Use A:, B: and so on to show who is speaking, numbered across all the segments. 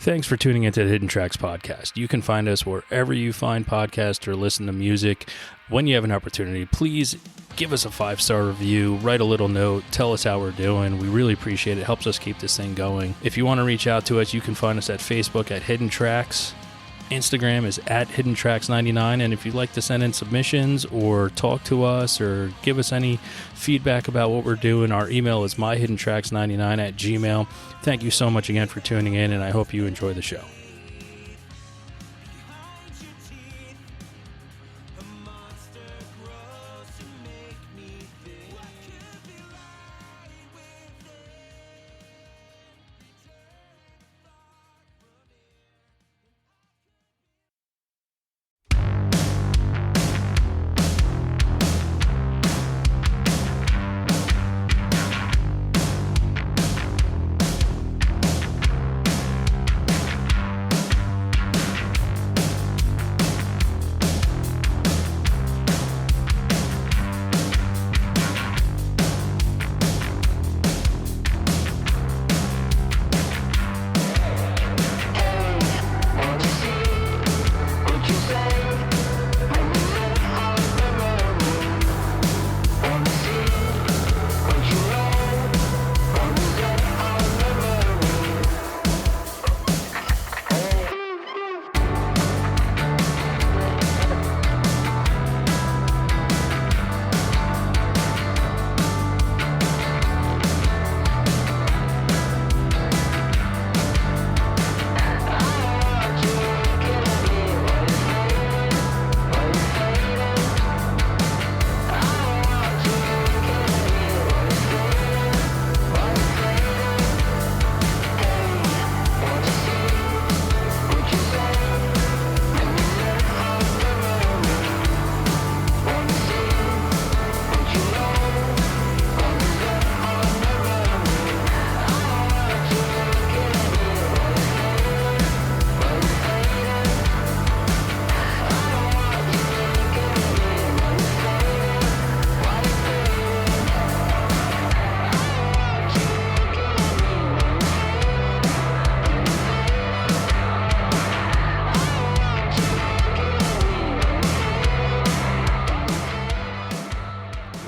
A: Thanks for tuning into the Hidden Tracks podcast. You can find us wherever you find podcasts or listen to music. When you have an opportunity, please give us a 5-star review, write a little note, tell us how we're doing. We really appreciate it. It helps us keep this thing going. If you want to reach out to us, you can find us at Facebook at Hidden Tracks. Instagram is at HiddenTracks99, and if you'd like to send in submissions or talk to us or give us any feedback about what we're doing, our email is myhiddentracks99@gmail.com. Thank you so much again for tuning in, and I hope you enjoy the show.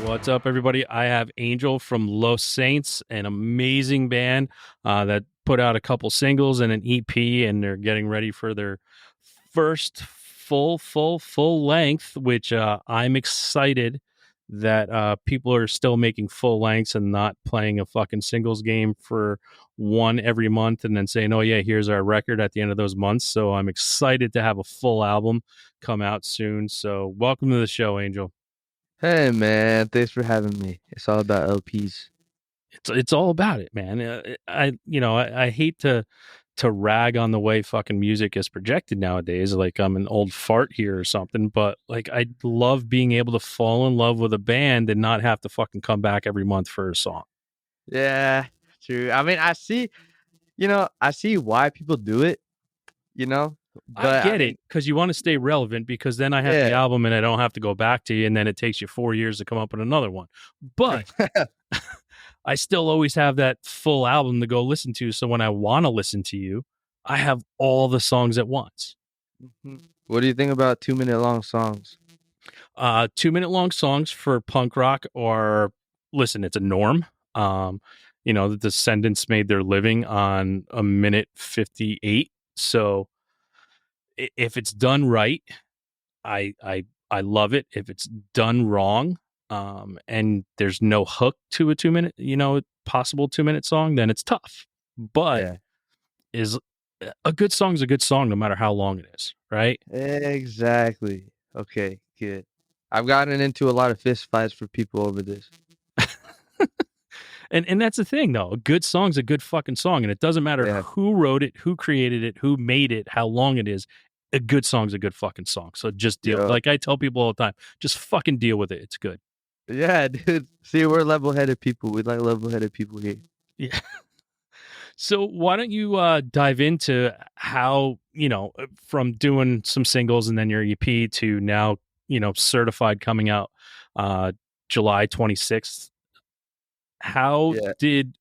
A: What's up, everybody? I have Angel from Los Saints, an amazing band that put out a couple singles and an EP, and they're getting ready for their first full length, which I'm excited that people are still making full lengths and not playing a fucking singles game for one every month and then saying, oh yeah, here's our record at the end of those months. So I'm excited to have a full album come out soon. So welcome to the show, Angel.
B: Hey man, thanks for having me. It's all about LPs.
A: It's all about it, man. I hate to rag on the way fucking music is projected nowadays, like I'm an old fart here or something, but like I love being able to fall in love with a band and not have to fucking come back every month for a song.
B: Yeah, true. I mean, I see why people do it,
A: I
B: but
A: get it, because you want to stay relevant, because then I have the
B: yeah.
A: album and I don't have to go back to you, and then it takes you 4 years to come up with another one. But I still always have that full album to go listen to. So when I want to listen to you, I have all the songs at once.
B: What do you think about 2-minute long songs?
A: 2-minute long songs for punk rock are, listen, it's a norm. The Descendants made their living on 1:58. So if it's done right, I love it. If it's done wrong, and there's no hook to a 2-minute, possible 2-minute song, then it's tough. But is a good song is a good song, no matter how long it is, right?
B: Exactly. Okay, good. I've gotten into a lot of fist fights for people over this.
A: And that's the thing, though. A good song's a good fucking song, and it doesn't matter who wrote it, who created it, who made it, how long it is. A good song's a good fucking song. So just deal. Like I tell people all the time, just fucking deal with it. It's good.
B: Yeah, dude. See, we're level-headed people. We like level-headed people here.
A: Yeah. So why don't you dive into how, from doing some singles and then your EP to now, Certified coming out July 26th. How did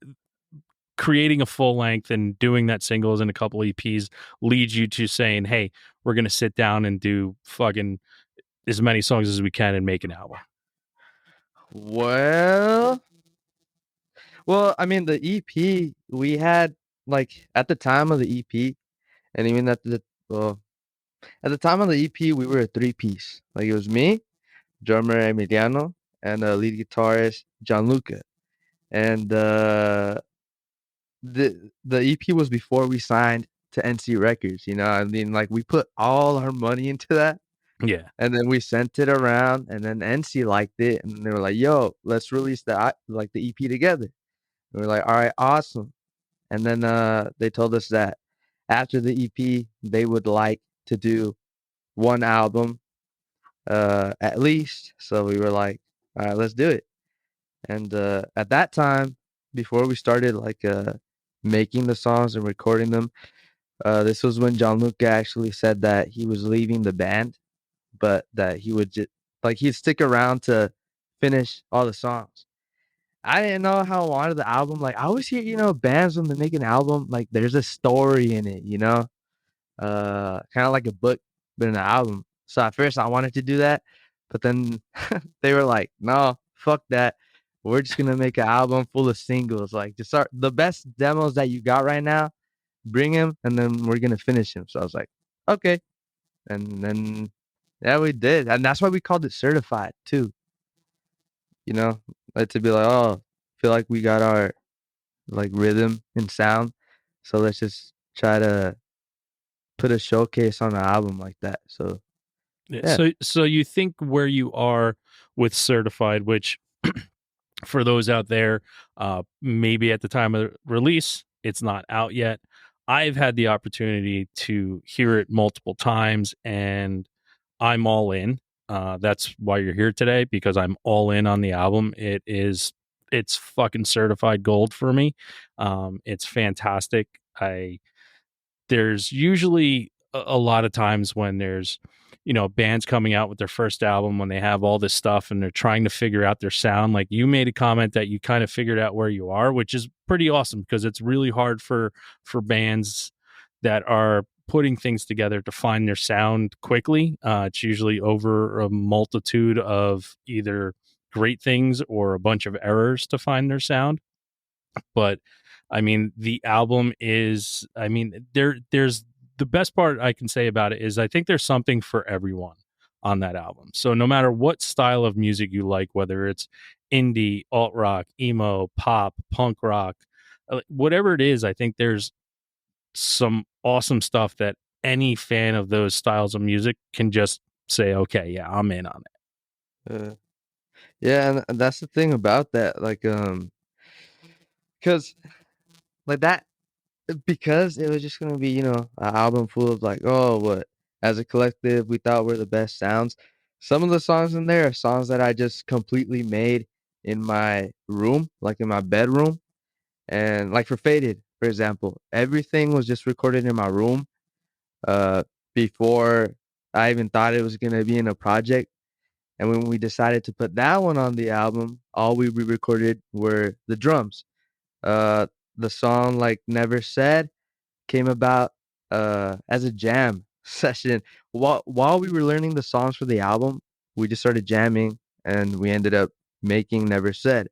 A: creating a full length and doing that singles and a couple EPs leads you to saying, hey, we're going to sit down and do fucking as many songs as we can and make an album?
B: Well, I mean, the EP we had, like, at the time of the EP, and even well, at the time of the EP, we were a three-piece. Like, it was me, drummer Emiliano, and lead guitarist Gianluca. And the EP was before we signed to ENCI Records. You know, I mean, like, we put all our money into that,
A: Yeah.
B: and then we sent it around, and then ENCI liked it, and they were like, "Yo, let's release the EP together." And we're like, "All right, awesome." And then they told us that after the EP, they would like to do one album at least. So we were like, "All right, let's do it." And at that time, before we started like making the songs and recording them, this was when Gianluca actually said that he was leaving the band, but that he would just like he'd stick around to finish all the songs. I didn't know how I wanted the album. Like, I always hear, bands when they make an album, like there's a story in it, kind of like a book, but in an album. So at first I wanted to do that, but then they were like, "No, fuck that. We're just gonna make an album full of singles. Like, just start the best demos that you got right now, bring him, and then we're gonna finish him." So I was like, "Okay," and then yeah, we did, and that's why we called it Certified too. Like to be like, "Oh, feel like we got our like rhythm and sound, so let's just try to put a showcase on an album like that." So
A: Yeah.
B: yeah.
A: So you think where you are with Certified, which for those out there, maybe at the time of release, it's not out yet. I've had the opportunity to hear it multiple times, and I'm all in. That's why you're here today, because I'm all in on the album. It's fucking certified gold for me. It's fantastic. There's usually a lot of times when there's bands coming out with their first album, when they have all this stuff and they're trying to figure out their sound. Like, you made a comment that you kind of figured out where you are, which is pretty awesome, because it's really hard for bands that are putting things together to find their sound quickly. It's usually over a multitude of either great things or a bunch of errors to find their sound. But I mean, the album is, I mean, there's the best part I can say about it is I think there's something for everyone on that album. So no matter what style of music you like, whether it's indie, alt rock, emo, pop, punk rock, whatever it is, I think there's some awesome stuff that any fan of those styles of music can just say, okay, yeah, I'm in on it.
B: Yeah, and that's the thing about that, like, because like that, because it was just gonna be, an album full of like, oh, what as a collective we thought were the best sounds. Some of the songs in there are songs that I just completely made in my room, like in my bedroom, and like for Faded, for example, everything was just recorded in my room. Uh, before I even thought it was gonna be in a project. And when we decided to put that one on the album, all we re-recorded were the drums. Uh, the song like Never Said came about as a jam session. While we were learning the songs for the album, we just started jamming and we ended up making Never Said.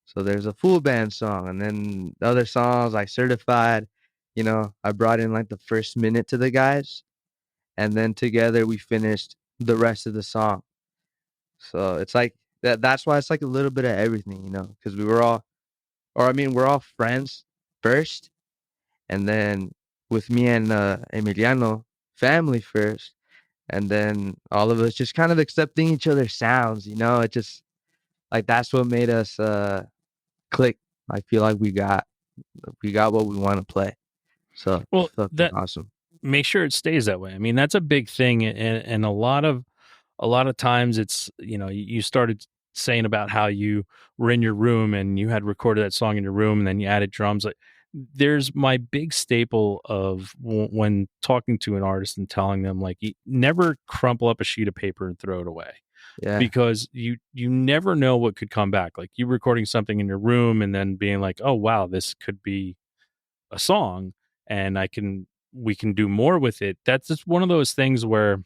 B: So there's a full band song, and then the other songs like Certified, I brought in like the first minute to the guys, and then together we finished the rest of the song. So it's like that's why it's like a little bit of everything, because we were all, or I mean, we're all friends first, and then with me and Emiliano, family first, and then all of us just kind of accepting each other's sounds, It just like that's what made us click. I feel like we got what we want to play. So it's
A: Well,
B: fucking
A: that
B: awesome.
A: make sure it stays that way. I mean, that's a big thing, and a lot of times it's, you started saying about how you were in your room and you had recorded that song in your room and then you added drums. Like, there's my big staple of when talking to an artist and telling them, like, you never crumple up a sheet of paper and throw it away,
B: Yeah,
A: because you never know what could come back. Like, you recording something in your room and then being like, oh wow, this could be a song and we can do more with it. That's just one of those things where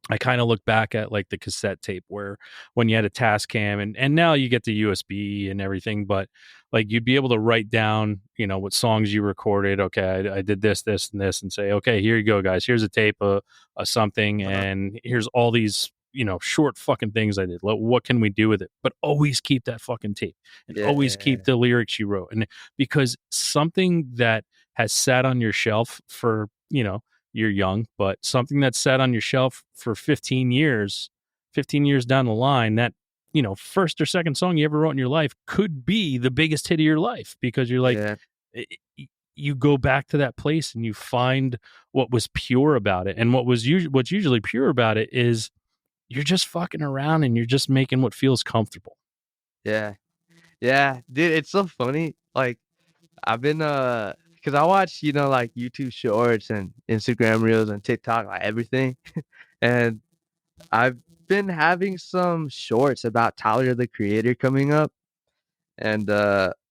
A: I kind of look back at like the cassette tape where when you had a task cam and now you get the USB and everything, but like you'd be able to write down, what songs you recorded. Okay, I did this, this, and this, and say, okay, here you go, guys. Here's a tape of something,
B: Uh-huh.
A: and here's all these, short fucking things I did. What can we do with it? But always keep that fucking tape and always keep
B: Yeah.
A: the lyrics you wrote. And because something that has sat on your shelf for, you're young, but something that's sat on your shelf for 15 years down the line, that, first or second song you ever wrote in your life could be the biggest hit of your life because you're like,
B: Yeah.
A: you go back to that place and you find what was pure about it. And what's usually pure about it is you're just fucking around and you're just making what feels comfortable.
B: Yeah. Yeah. Dude, it's so funny. Like, I've been because I watch, like YouTube shorts and Instagram reels and TikTok, like everything. And I've been having some shorts about Tyler the Creator coming up. And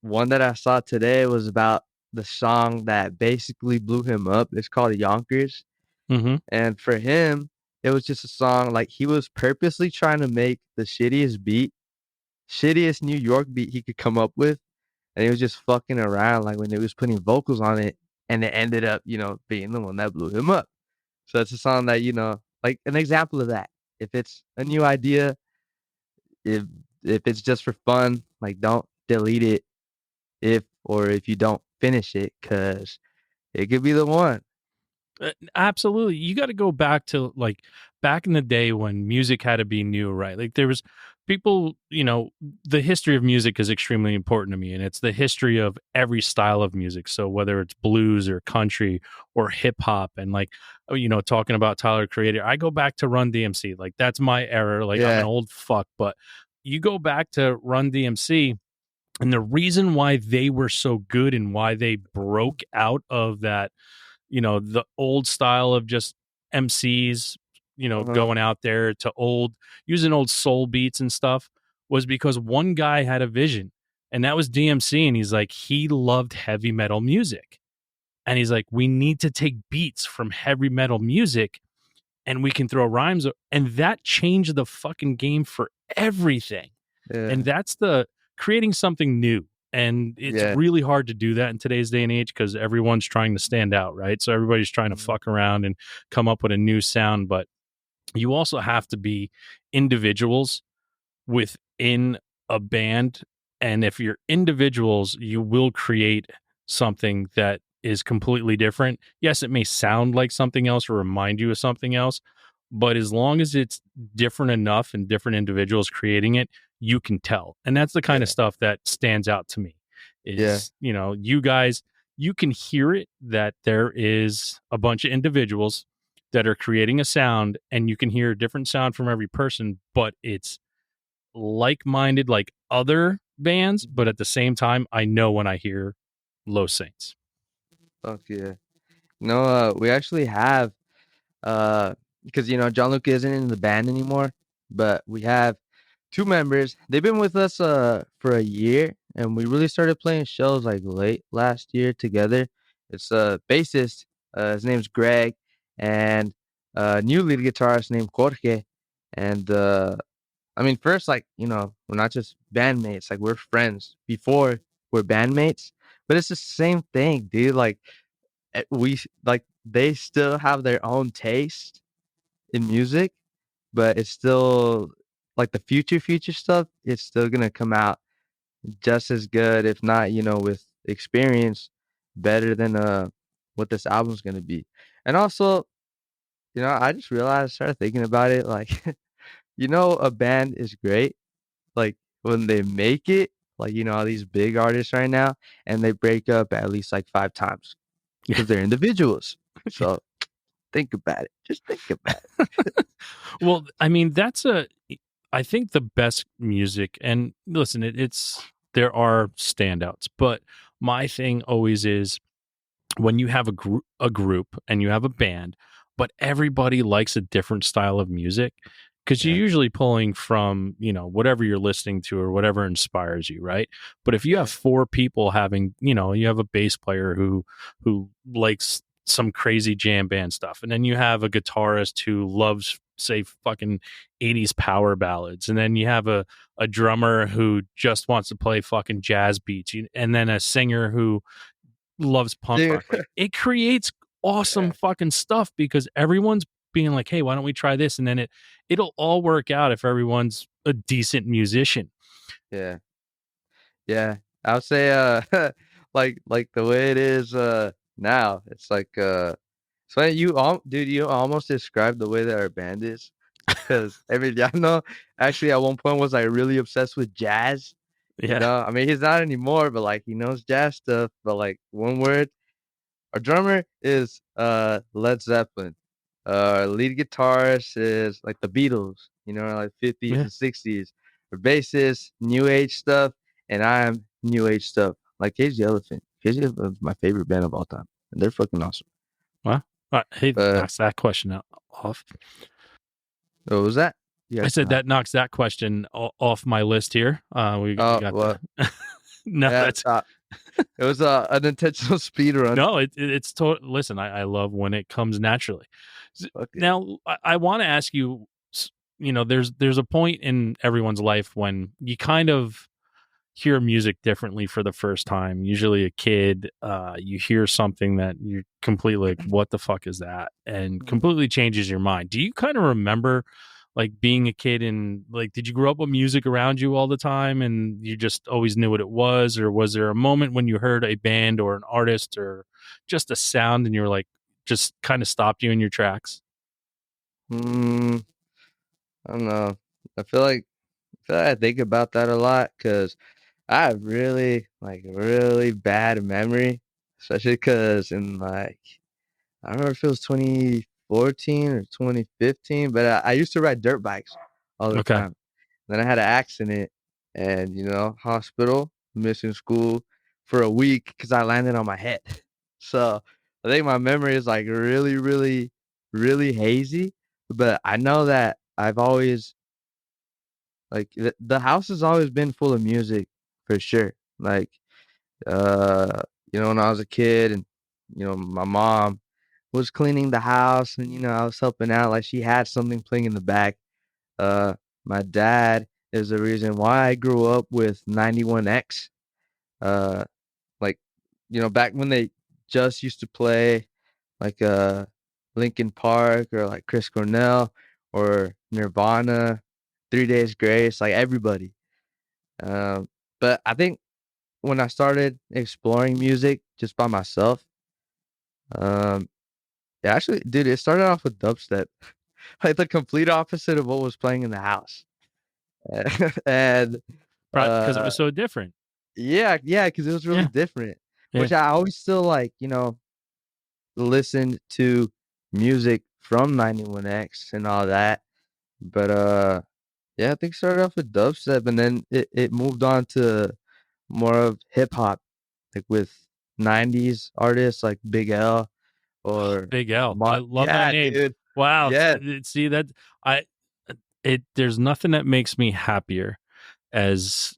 B: one that I saw today was about the song that basically blew him up. It's called Yonkers.
A: Mm-hmm.
B: And for him, it was just a song like he was purposely trying to make the shittiest New York beat he could come up with. And he was just fucking around like when he was putting vocals on it. And it ended up, being the one that blew him up. So it's a song that, like an example of that. If it's a new idea, if if it's just for fun, like don't delete it if you don't finish it, cause it could be the one.
A: Absolutely. You got to go back to like back in the day when music had to be new, right? Like there was people, the history of music is extremely important to me and it's the history of every style of music. So whether it's blues or country or hip hop and like, talking about Tyler Creator, I go back to Run DMC. Like that's my era. Like I'm an
B: Yeah,
A: old fuck, but you go back to Run DMC and the reason why they were so good and why they broke out of that, the old style of just MCs,
B: uh-huh,
A: going out there to using old soul beats and stuff was because one guy had a vision and that was DMC. And he's like, he loved heavy metal music. And he's like, we need to take beats from heavy metal music and we can throw rhymes. And that changed the fucking game for everything. And
B: yeah,
A: that's the creating something new. And it's
B: yeah,
A: really hard to do that in today's day and age because everyone's trying to stand out, right? So everybody's trying to
B: mhm,
A: fuck around and come up with a new sound. But you also have to be individuals within a band. And if you're individuals, you will create something that is completely different. Yes, it may sound like something else or remind you of something else, but as long as it's different enough and different individuals creating it, you can tell. And that's the kind of
B: yeah,
A: stuff that stands out to me
B: yeah,
A: is, you guys, you can hear it that there is a bunch of individuals that are creating a sound and you can hear a different sound from every person, but it's like-minded like other bands, but at the same time, I know when I hear Los Saints.
B: fuck yeah. No, we actually have because Gianluca isn't in the band anymore, but we have two members. They've been with us for a year, and we really started playing shows like late last year together. It's a bassist, his name's Greg, and new lead guitarist named Jorge. And I mean, first, like, we're not just bandmates, like, we're friends before we're bandmates, but it's the same thing, dude. Like, like, they still have their own taste in music, but it's still like the future stuff, it's still gonna come out just as good, if not, with experience, better than what this album's gonna be. And also, I just realized, started thinking about it, like, a band is great, like when they make it, like all these big artists right now, and they break up at least like 5 times because they're individuals. So think about it. Just think about it.
A: Well, I mean, I think the best music, and listen, there are standouts, but my thing always is when you have a group and you have a band, but everybody likes a different style of music, because you're
B: Yeah.
A: usually pulling from, whatever you're listening to or whatever inspires you, right? But if you have
B: Yeah.
A: four people having, you have a bass player who likes some crazy jam band stuff, and then you have a guitarist who loves, say, fucking 80s power ballads, and then you have a drummer who just wants to play fucking jazz beats, and then a singer who loves punk
B: Dude.
A: rock. Like, it creates awesome
B: Yeah.
A: fucking stuff because everyone's being like, "Hey, why don't we try this?" And then it'll all work out if everyone's a decent musician.
B: Yeah. Yeah. I would say like the way it is now, it's like so you almost described the way that our band is. Because Emiliano actually at one point was like really obsessed with jazz. You
A: Yeah,
B: know, I mean he's not anymore, but like he knows jazz stuff. But like one word, our drummer is Led Zeppelin. Our lead guitarist is like the Beatles, you know, like 50s
A: yeah.
B: and 60s. Our bassist, new age stuff, and I'm new age stuff. Like Cage the Elephant. Cage the Elephant is my favorite band of all time. And they're fucking awesome.
A: Well, hey,
B: But
A: knocks that question off.
B: what was that? You
A: I
B: had
A: said that knocks that question off my list here. We
B: oh
A: got
B: well,
A: the no,
B: yeah,
A: that's
B: it was an intentional speed run.
A: no, it's total. Listen, I love when it comes naturally.
B: Fuck it.
A: Now, I want to ask you. There's a point in everyone's life when you kind of hear music differently for the first time. Usually, a kid, you hear something that you're completely like, "What the fuck is that?" and
B: Mhm.
A: completely changes your mind. Do you kind of remember? Like being a kid and like, did you grow up with music around you all the time and you just always knew what it was? Or was there a moment when you heard a band or an artist or just a sound and you were like, just kind of stopped you in your tracks?
B: Mm, I don't know. I feel like I think about that a lot because I have really, like, really bad memory, especially because in, like, I don't know if it was 2014 or 2015, but I used to ride dirt bikes all the
A: Okay.
B: time. Then I had an accident and, hospital, missing school for a week because I landed on my head. So I think my memory is like really, really, really hazy. But I know that I've always like the house has always been full of music for sure. Like when I was a kid and my mom was cleaning the house and I was helping out, like she had something playing in the back. Uh my dad is the reason why I grew up with 91X. Uh like back when they just used to play like Linkin Park or like Chris Cornell or Nirvana, 3 Days Grace, like everybody. Um but I think when I started exploring music just by myself, um yeah, actually, dude, it started off with dubstep, like the complete opposite of what was playing in the house. And
A: Because it
B: uh
A: was so different.
B: yeah, yeah, because it was really
A: Yeah.
B: different,
A: Yeah.
B: which I always still like, listened to music from 91X and all that. But yeah, I think it started off with dubstep and then it moved on to more of hip hop, like with 90s artists like Big L or
A: Big L. I love that
B: yeah,
A: name.
B: dude.
A: Wow.
B: Yeah.
A: See that I there's nothing that makes me happier as,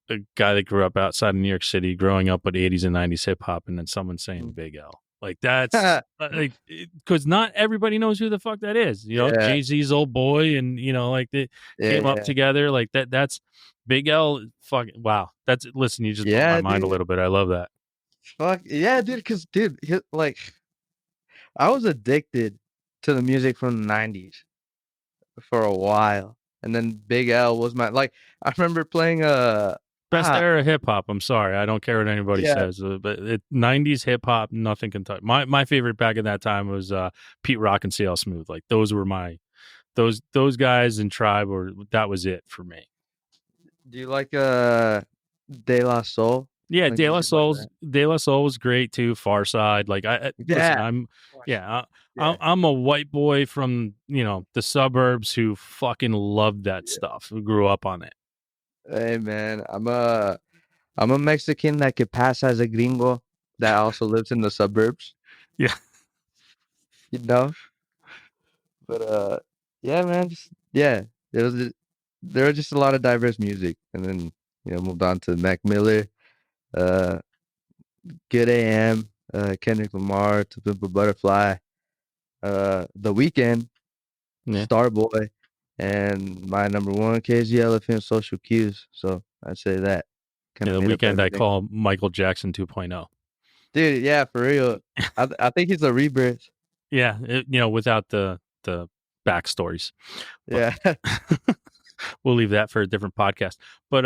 A: a guy that grew up outside of New York City, growing up with 80s and 90s hip hop, and then someone saying Big L. Like that's like because not everybody knows who the fuck that is.
B: Yeah,
A: Jay Z's old boy, and like they
B: yeah,
A: came up
B: yeah.
A: together. Like that's Big L. Fucking wow. That's listen. You just blew my
B: Yeah,
A: mind a
B: dude.
A: little bit. I love that.
B: Fuck yeah, dude. Cause dude, like I was addicted to the music from the 90s for a while. And then Big L was my like I remember playing
A: Best
B: ah
A: era hip hop. I'm sorry, I don't care what anybody
B: yeah,
A: says, but 90s hip hop, nothing can touch. My favorite back in that time was Pete Rock and CL Smooth. Like those were my those guys in Tribe, or that was it for me.
B: do you like De La Soul?
A: Yeah,
B: Like music like that?
A: De La Soul was great too. Far Side, like I listen,
B: Yeah.
A: yeah,
B: Yeah.
A: I'm a white boy from the suburbs who fucking loved that
B: Yeah.
A: stuff. Who grew up on it.
B: Hey man, I'm a Mexican that could pass as a gringo that also lives in the suburbs,
A: Yeah,
B: you know? But yeah, man, just yeah. There was there was just a lot of diverse music, and then moved on to Mac Miller, uh, Good AM, Kendrick Lamar, To Pimp a Butterfly, The Weeknd,
A: Yeah.
B: Starboy, and my number one, KG Elephant, Social Cues. So I'd say that kind
A: Yeah,
B: of
A: the
B: made up
A: weekend I
B: everything.
A: call Michael Jackson 2.0.
B: Dude, yeah, for real. I think he's a rebirth.
A: Yeah, without the backstories, but
B: Yeah.
A: we'll leave that for a different podcast. But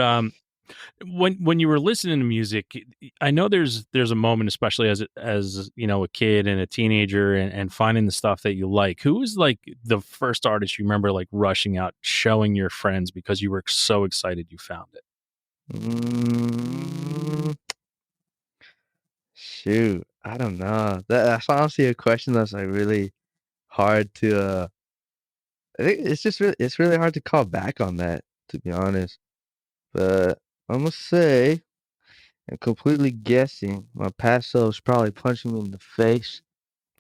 A: when you were listening to music, I know there's a moment, especially as a kid and a teenager, and finding the stuff that you like. Who was like the first artist you remember like rushing out, showing your friends because you were so excited you found it?
B: Mm, shoot, I don't know. That's honestly a question that's like really hard to. I think it's really hard to call back on that, to be honest. But I'm gonna say, I'm completely guessing. My past self's probably punching me in the face.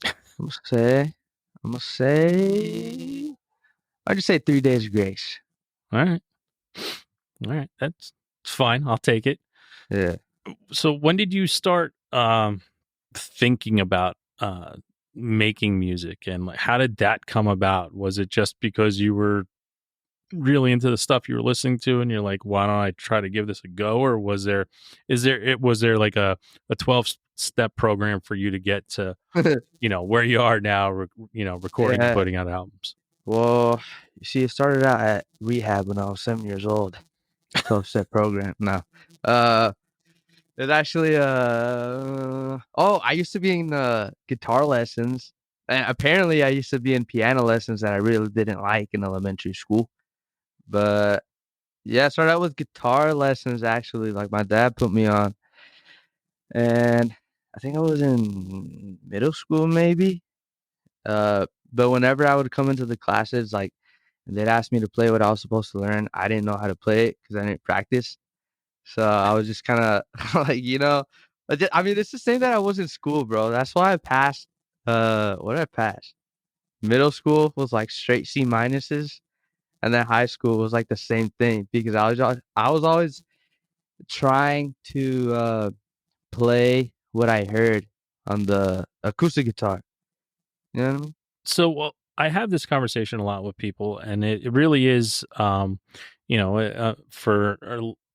B: I'm gonna say, I'm gonna say, I just say 3 Days Grace.
A: All right, all right, that's fine. I'll take it.
B: Yeah.
A: So when did you start thinking about making music, and like how did that come about? Was it just because you were really into the stuff you were listening to and you're like, why don't I try to give this a go? Or was there like a 12 step program for you to get to, where you are now, recording and
B: Yeah.
A: putting out albums?
B: Well, you see, it started out at rehab when I was 7 years old. 12-step program. No. Uh, it's actually oh, I used to be in guitar lessons. And apparently, I used to be in piano lessons that I really didn't like in elementary school. But yeah, I started out with guitar lessons actually. Like my dad put me on, and I think I was in middle school maybe. But whenever I would come into the classes, like they'd ask me to play what I was supposed to learn, I didn't know how to play it because I didn't practice. So I was just kind of like, I mean, it's the same that I was in school, bro. That's why I passed. What did I pass? Middle school was like straight C minuses, and then high school was like the same thing because I was always trying to play what I heard on the acoustic guitar. You know what I mean?
A: So, well, I have this conversation a lot with people, and it really is, for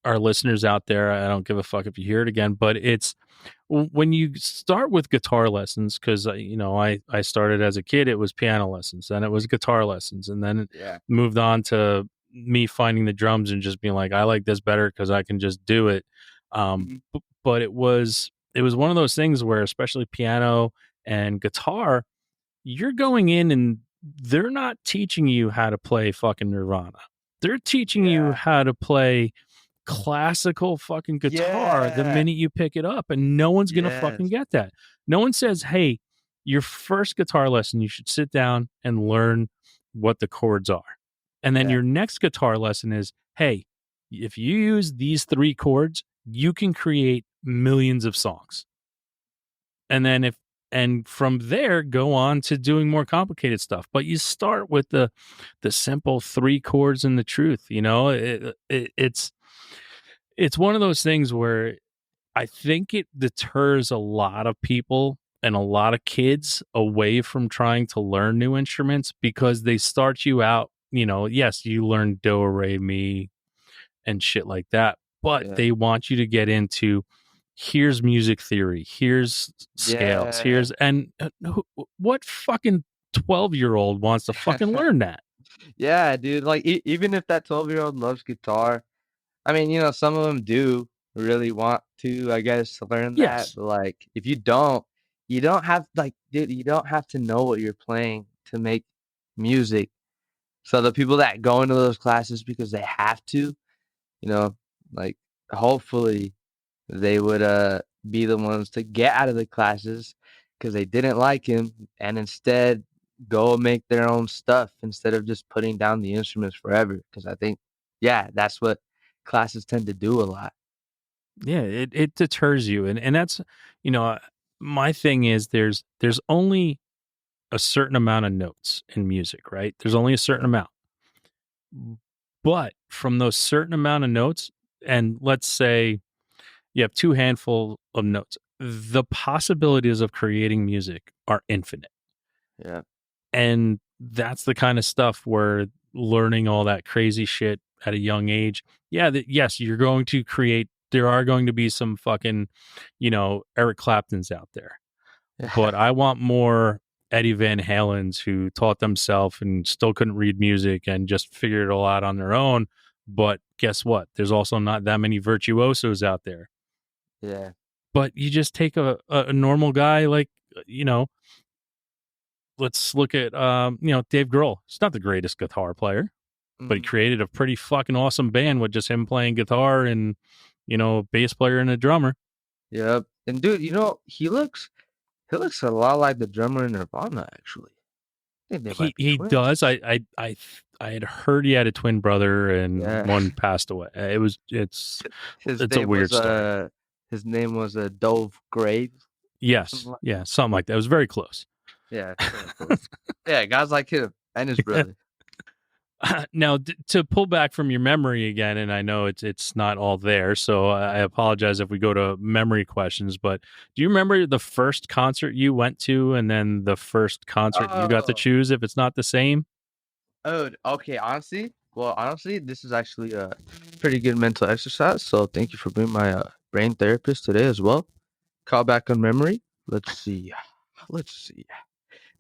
A: our listeners out there, I don't give a fuck if you hear it again, but it's when you start with guitar lessons, because I started as a kid, it was piano lessons, then it was guitar lessons, and then it
B: Yeah.
A: moved on to me finding the drums and just being like, I like this better because I can just do it.
B: Mhm.
A: But it was one of those things where, especially piano and guitar, you're going in and they're not teaching you how to play fucking Nirvana. They're teaching you
B: Yeah.
A: how to play classical fucking guitar the
B: Yeah.
A: minute you pick it up, and no one's gonna fucking
B: Yes.
A: get that. No one says, hey, your first guitar lesson, you should sit down and learn what the chords are. And then
B: Yeah.
A: your next guitar lesson is, hey, if you use these three chords, you can create millions of songs. And then and from there go on to doing more complicated stuff, but you start with the simple three chords and the truth. It's one of those things where I think it deters a lot of people and a lot of kids away from trying to learn new instruments, because they start you out, yes, you learn do re mi and shit like that, but
B: Yeah.
A: they want you to get into, here's music theory, here's scales,
B: Yeah.
A: here's, and what fucking 12-year-old wants to fucking learn that?
B: Yeah, dude. Like, even if that 12-year-old loves guitar, I mean, some of them do really want to, I guess, learn that.
A: Yes.
B: But like, if you don't have like, dude, you don't have to know what you're playing to make music. So the people that go into those classes because they have to, you know, like, hopefully they would be the ones to get out of the classes because they didn't like him, and instead go make their own stuff instead of just putting down the instruments forever. Because I think, yeah, that's what classes tend to do a lot.
A: Yeah, it deters you, and that's, you know my thing is, there's only a certain amount of notes in music, right? There's only a certain amount. But from those certain amount of notes, and let's say you have two handful of notes, the possibilities of creating music are infinite.
B: Yeah.
A: And that's the kind of stuff where learning all that crazy shit at a young age, yes, you're going to create, there are going to be some fucking, Eric Claptons out there. But I want more Eddie Van Halens who taught themselves and still couldn't read music and just figured it all out on their own. But guess what? There's also not that many virtuosos out there.
B: Yeah.
A: But you just take a normal guy like, let's look at, Dave Grohl. He's not the greatest guitar player, but he created a pretty fucking awesome band with just him playing guitar and, bass player and a drummer.
B: Yep. And dude, he looks a lot like the drummer in Nirvana, actually. I think they might be
A: He
B: twins.
A: does. I had heard he had a twin brother and one passed away. It's a weird story.
B: His name was Dove Graves.
A: Yes, something like that. It was very close.
B: Yeah, close. Yeah, guys like him and his brother.
A: Now, to pull back from your memory again, and I know it's not all there, so I apologize if we go to memory questions, but do you remember the first concert you went to and then the first concert you got to choose if it's not the same?
B: Oh, okay. Honestly, this is actually a pretty good mental exercise, so thank you for being my brain therapist today as well. Call back on memory. Let's see.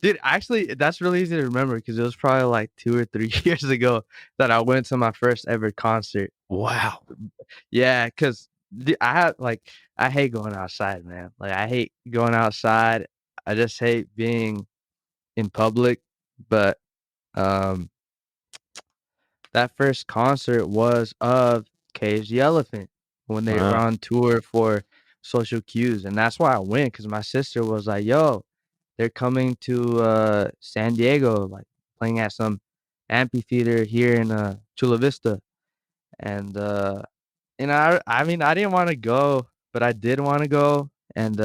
B: Dude, actually, that's really easy to remember because it was probably like 2 or 3 years ago that I went to my first ever concert.
A: Wow.
B: Yeah, because I hate going outside, man. Like, I hate going outside. I just hate being in public. But that first concert was of Cage the Elephant when they were on tour for Social Cues. And that's why I went because my sister was like, yo, they're coming to San Diego, like playing at some amphitheater here in Chula Vista. And I mean, I didn't want to go, but I did want to go. And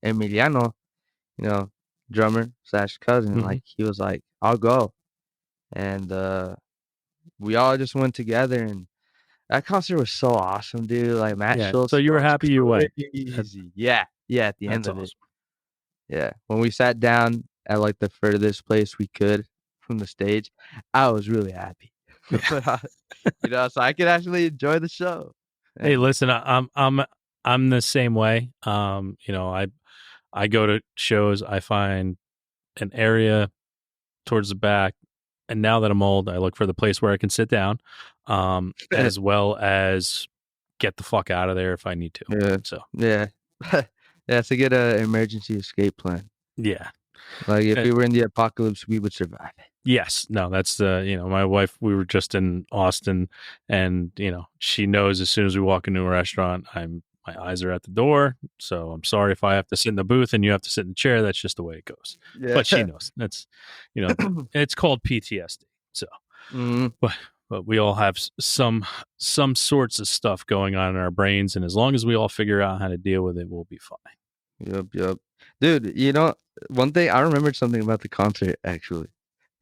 B: Emiliano, drummer / cousin, like he was like, I'll go. And we all just went together, and that concert was so awesome, dude. Like Matt Schultz.
A: So you were happy you went.
B: Easy. Yeah, at the end of
A: awesome.
B: it. Yeah. When we sat down at like the furthest place we could from the stage, I was really happy. So I could actually enjoy the show.
A: Hey, listen, I'm the same way. I go to shows, I find an area towards the back, and now that I'm old, I look for the place where I can sit down, as well as get the fuck out of there if I need to.
B: Yeah.
A: So
B: yeah, it's a good emergency escape plan.
A: Yeah.
B: Like if we were in the apocalypse, we would survive.
A: Yes. No, that's my wife, we were just in Austin, and, she knows as soon as we walk into a restaurant, my eyes are at the door. So I'm sorry if I have to sit in the booth and you have to sit in the chair. That's just the way it goes. Yeah. But she knows. That's, it's called PTSD. So, but we all have some sorts of stuff going on in our brains, and as long as we all figure out how to deal with it, we'll be fine.
B: Yep. Dude, one thing I remembered something about the concert actually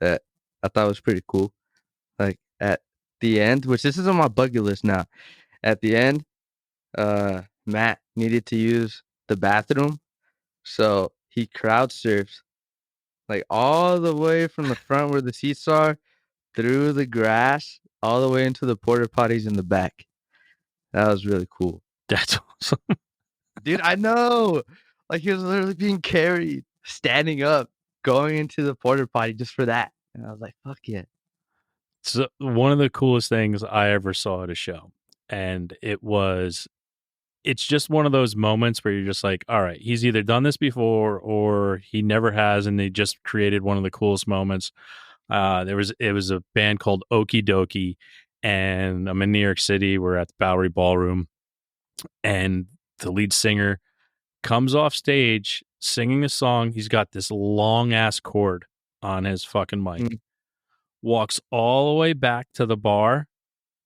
B: that I thought was pretty cool. Like at the end, which this is on my bucket list now. At the end, Matt needed to use the bathroom, so he crowd surfs like all the way from the front where the seats are through the grass all the way into the porta potties in the back. That was really cool.
A: That's awesome.
B: Dude, I know. Like he was literally being carried, standing up, going into the porta potty just for that. And I was like, fuck yeah.
A: So one of the coolest things I ever saw at a show. And it's just one of those moments where you're just like, all right, he's either done this before or he never has, and they just created one of the coolest moments. It was a band called Okie Dokie, and I'm in New York City. We're at the Bowery Ballroom, and the lead singer comes off stage singing a song. He's got this long ass cord on his fucking mic, walks all the way back to the bar,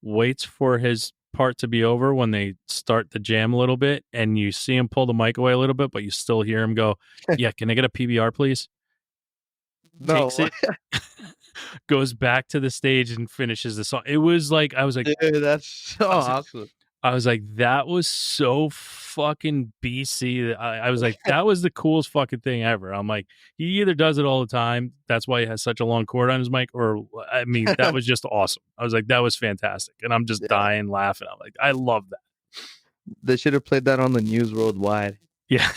A: waits for his part to be over when they start the jam a little bit, and you see him pull the mic away a little bit, but you still hear him go, yeah, can I get a PBR, please? takes
B: No.
A: it, goes back to the stage and finishes the song. It was like I was like
B: Dude, that's so
A: I was like,
B: awesome.
A: that was so fucking BC. I was like, that was the coolest fucking thing ever. I'm like, he either does it all the time, that's why he has such a long cord on his mic, or I mean, that was just awesome. I was like, that was fantastic. And I'm just
B: Yeah.
A: dying laughing. I'm like, I love that.
B: They should have played that on the news worldwide.
A: Yeah.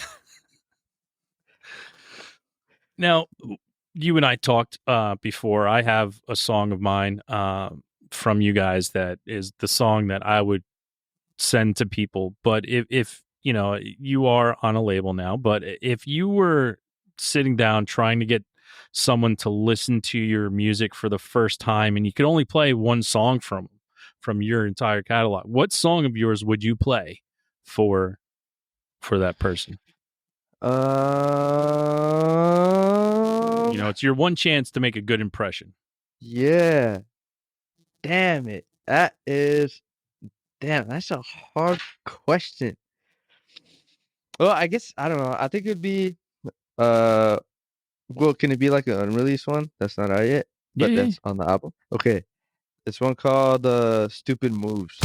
A: Now, you and I talked before. I have a song of mine from you guys that is the song that I would send to people. But if you know, you are on a label now, but if you were sitting down trying to get someone to listen to your music for the first time and you could only play one song from your entire catalog, what song of yours would you play for that person? You know, it's your one chance to make a good impression.
B: Yeah. Damn it. That's a hard question. Well, I guess I don't know. I think it'd be well, can it be like an unreleased one? That's not out yet,
A: Yeah,
B: but
A: yeah, yeah.
B: that's on the album. Okay. It's one called Stupid Moves.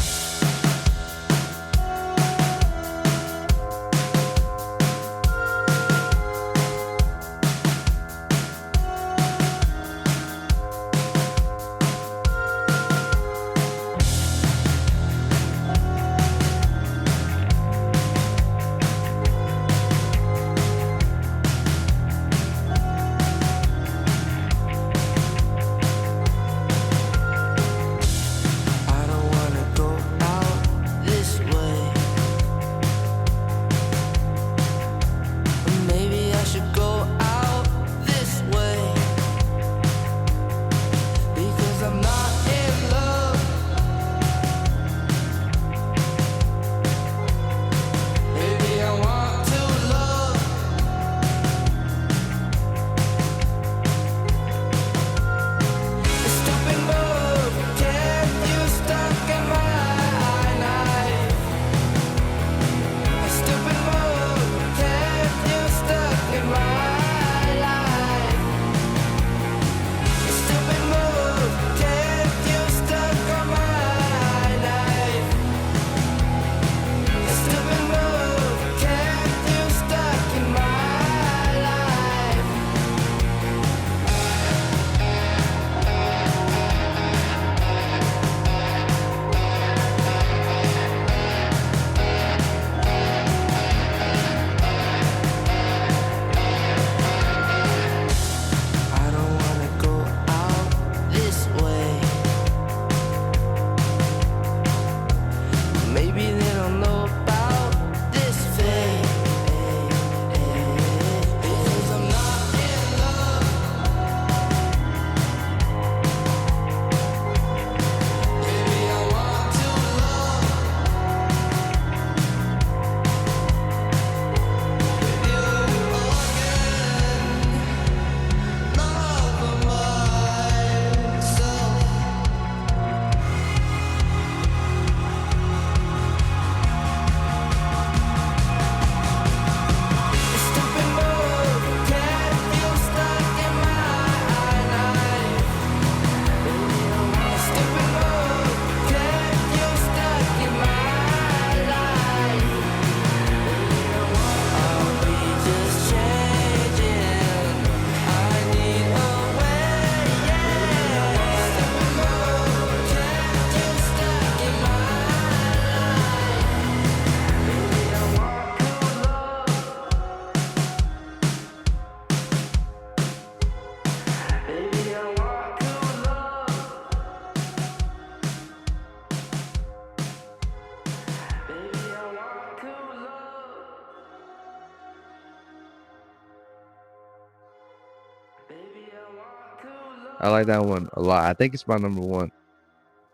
B: I like that one a lot. I think it's my number one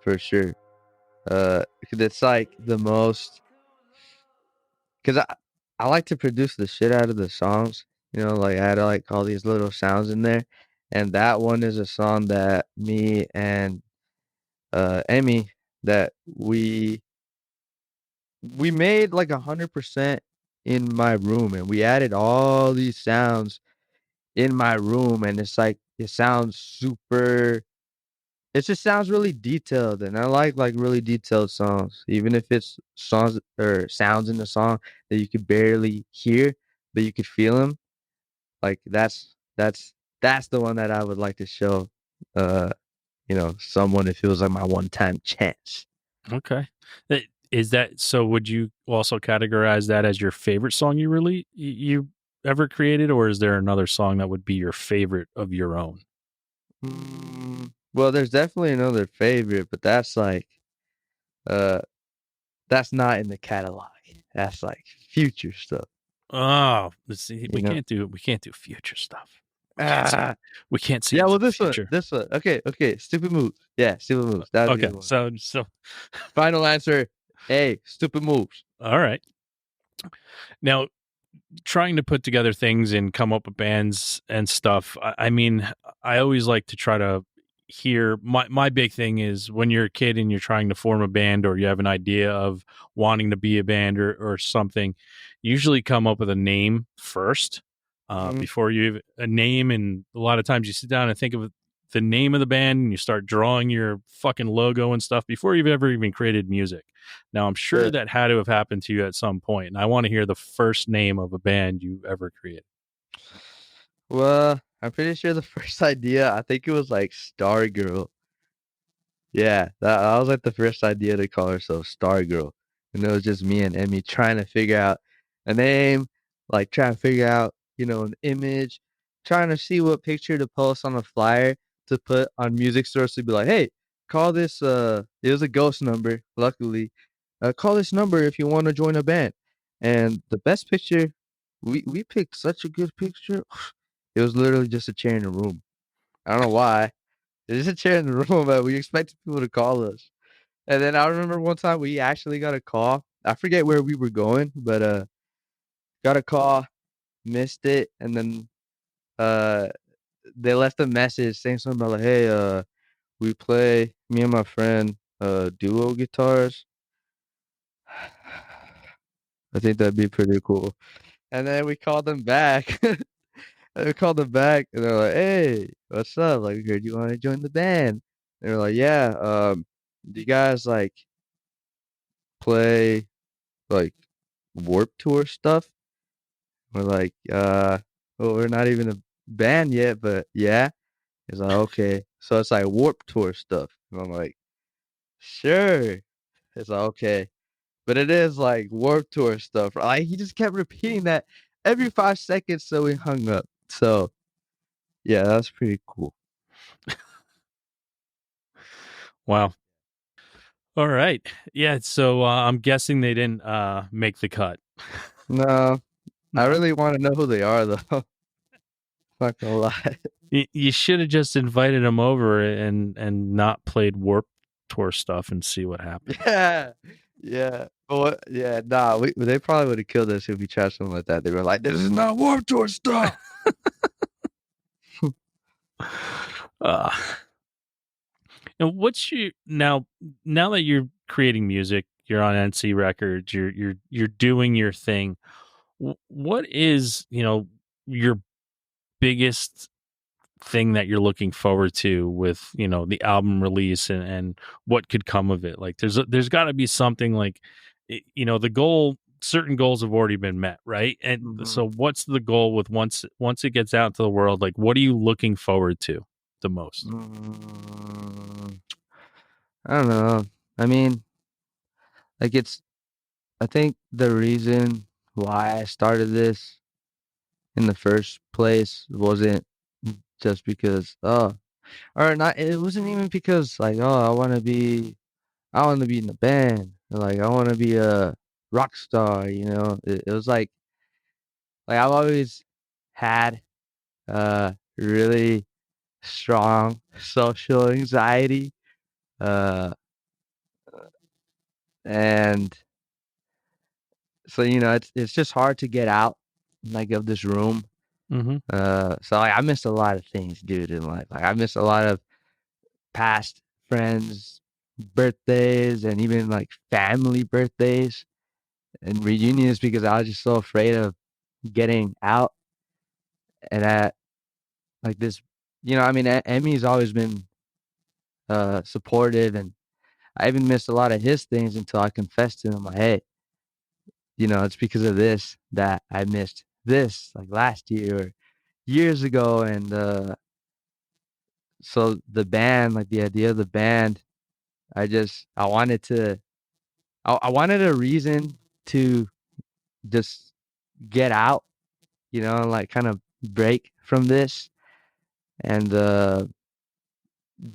B: for sure. Because it's like the most. Because I like to produce the shit out of the songs. You know, like I had like all these little sounds in there, and that one is a song that me and Emmy that we made like 100% in my room, and we added all these sounds in my room, and it's like it sounds super. It just sounds really detailed, and I like really detailed songs, even if it's songs or sounds in the song that you could barely hear, but you could feel them. Like that's the one that I would like to show, uh, someone if it was like my one time chance.
A: Okay. Is that so? Would you also categorize that as your favorite song you ever created, or is there another song that would be your favorite of your own?
B: Well, there's definitely another favorite, but uh, that's not in the catalog. That's like future stuff,
A: Oh, see,
B: you know.
A: we can't do future stuff. We can't say
B: Ah,
A: we can't say
B: yeah.
A: it's
B: Well,
A: the
B: this one,
A: future.
B: this one. Okay. Stupid moves. Yeah, stupid moves. That was a
A: Okay,
B: good one.
A: so
B: Final answer. A. Stupid moves.
A: all right. Now, trying to put together things and come up with bands and stuff. I mean, I always like to try to hear my big thing is when you're a kid and you're trying to form a band or you have an idea of wanting to be a band or something, you usually come up with a name first
B: Mhm.
A: before you have a name. And a lot of times you sit down and think of the name of the band and you start drawing your fucking logo and stuff before you've ever even created music. Now, I'm sure
B: Yeah.
A: that had to have happened to you at some point, and I want to hear the first name of a band you ever created.
B: Well, I'm pretty sure the first idea, I think it was like Stargirl. Yeah, that was like the first idea to call herself Stargirl. And it was just me and Emmy trying to figure out a name, like trying to figure out, an image, trying to see what picture to post on a flyer to put on music stores to be like, hey, call this it was a ghost number, luckily. Call this number if you want to join a band. And the best picture, we picked such a good picture. It was literally just a chair in the room. I don't know why. There's a chair in the room, but we expected people to call us. And then I remember one time we actually got a call. I forget where we were going, but got a call, missed it, and then uh they left a message saying something about like, hey, we play me and my friend duo guitars. I think that'd be pretty cool. And then we called them back. And we called them back and they're like, hey, what's up? Like we heard you want to join the band. They were like, yeah, do you guys like play like Warp Tour stuff? We're like, well, we're not even a band yet, but yeah. He's like, okay. So it's like Warp Tour stuff. And I'm like, sure. It's like, okay. But it is like Warp Tour stuff. Like he just kept repeating that every 5 seconds, so we hung up. So yeah, that's pretty cool.
A: Wow. All right. Yeah. So I'm guessing they didn't make the cut.
B: No, I
A: No.
B: really want to know who they are though. Not gonna lie.
A: You should have just invited them over and not played Warp Tour stuff and see what happened.
B: Yeah. Yeah. Yeah, nah, they probably would have killed us if we tried something like that. They were like, this is not Warped Tour stuff.
A: Uh, and what's your now that you're creating music, you're on NC Records, you're doing your thing. What is your biggest thing that you're looking forward to with the album release and what could come of it? Like there's got to be something like the goal. Certain goals have already been met, right? And
B: Mhm.
A: so what's the goal with once it gets out to the world? Like what are you looking forward to the most?
B: Mm, I don't know. I mean, like I think the reason why I started this in the first place wasn't just because, or not, it wasn't even because like, I want to be in the band. Or, like, I want to be a rock star, it was like I've always had, really strong social anxiety, uh, and so, it's just hard to get out, like, of this room.
A: Mm-hmm.
B: So, like, I missed a lot of things, dude, in life. Like, I missed a lot of past friends' birthdays and even, like, family birthdays and reunions because I was just so afraid of getting out and at, like, this I mean, Emmy's always been supportive, and I even missed a lot of his things until I confessed to him, like, hey, it's because of this that I missed this, like last year or years ago, and so the band, like the idea of the band, I wanted to, I wanted a reason to just get out, and like kind of break from this, and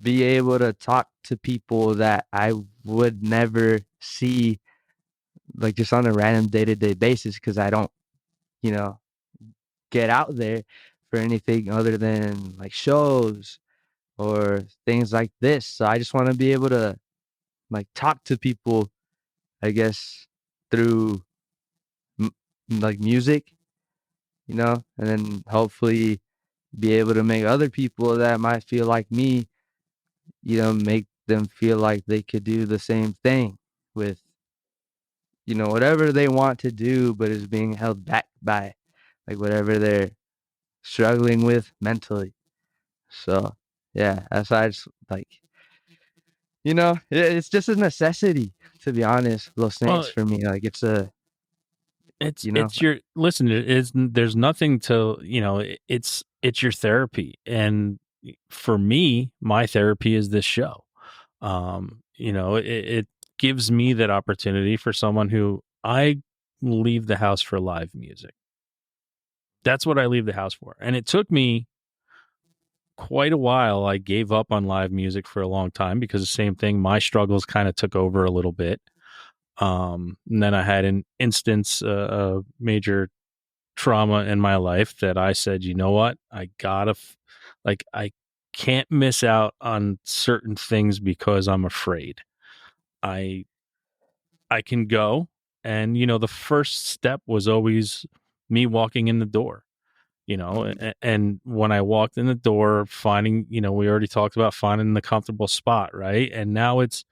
B: be able to talk to people that I would never see, like just on a random day-to-day basis, because I don't, you know, get out there for anything other than like shows or things like this. So I just want to be able to like talk to people, I guess, through m- like music, and then hopefully be able to make other people that might feel like me, make them feel like they could do the same thing with, whatever they want to do, but is being held back by like whatever they're struggling with mentally. So yeah, that's why I just like, it's just a necessity, to be honest. Those things
A: Well,
B: for me, like it's a,
A: it's
B: you know,
A: it's your listen. It is there's nothing to it's your therapy, and for me, my therapy is this show. It gives me that opportunity for someone who I leave the house for live music. That's what I leave the house for, and it took me quite a while. I gave up on live music for a long time because the same thing. My struggles kind of took over a little bit. And then I had an instance, a major trauma in my life that I said, you know what? I can't miss out on certain things because I'm afraid. I I can go, and the first step was always me walking in the door.
B: mm,
A: And when I walked in the door, finding, we already talked about finding the comfortable spot, right? And now it's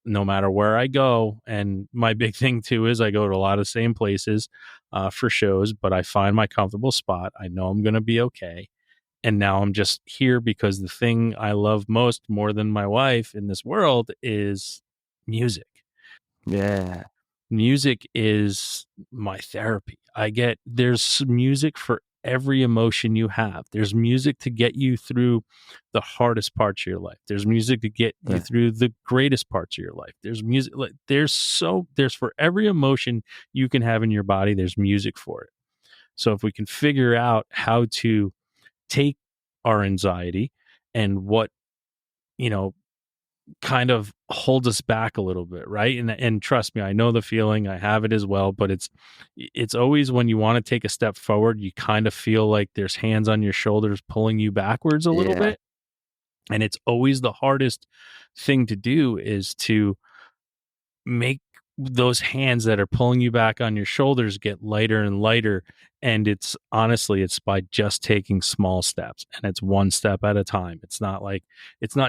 A: no matter where I go. And my big thing too is I go to a lot of the same places for shows, but I find my comfortable spot. I know I'm going to be okay. And now I'm just here because the thing I love most, more than my wife in this world, is music.
B: yeah,
A: Music is my therapy. There's music for every emotion you have. There's music to get you through the hardest parts of your life. There's music to get you
B: yeah,
A: through the greatest parts of your life. There's music like there's for every emotion you can have in your body, there's music for it. So if we can figure out how to take our anxiety and what, you know, kind of holds us back a little bit, right? And trust me, I know the feeling. I have it as well, but it's always when you want to take a step forward, you kind of feel like there's hands on your shoulders pulling you backwards a little
B: yeah,
A: bit. And it's always the hardest thing to do is to make those hands that are pulling you back on your shoulders get lighter and lighter. And it's honestly, it's by just taking small steps, and it's one step at a time. It's not